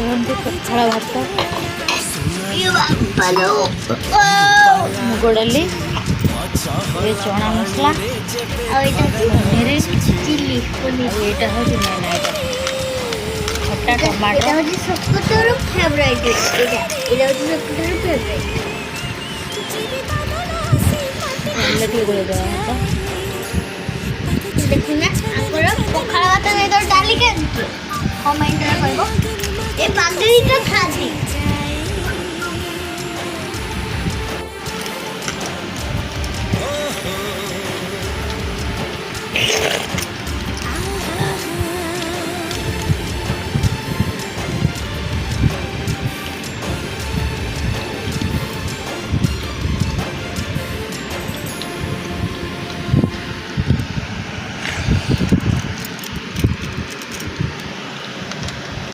ଏମିତି ପଖାଳ ଭାତ, ମୁଗ ଡାଲି, ଚଣା ମସଲା, ପନିର ଚିଲି, ଏଇଟା ହେଉଛି ମେନ୍ ଆଇଟମ୍। ଖଟା ଟମାଟୋ ଫେଭରାଇଟ୍ ଏଇଟା ହେଉଛି ସବୁଠାରୁ ଫେଭରାଇଟ୍। ଟିକେ ଗୋଳେଇଦେବା ଭାତ। ଦେଖୁନା ଆମର ପଖାଳ ଭାତ ସହିତ ଡାଲି କେମିତି କମେଣ୍ଟରେ କହିବ। ଏ ବାଙ୍ଗେଳିଟା ଖାଆନ୍ତି।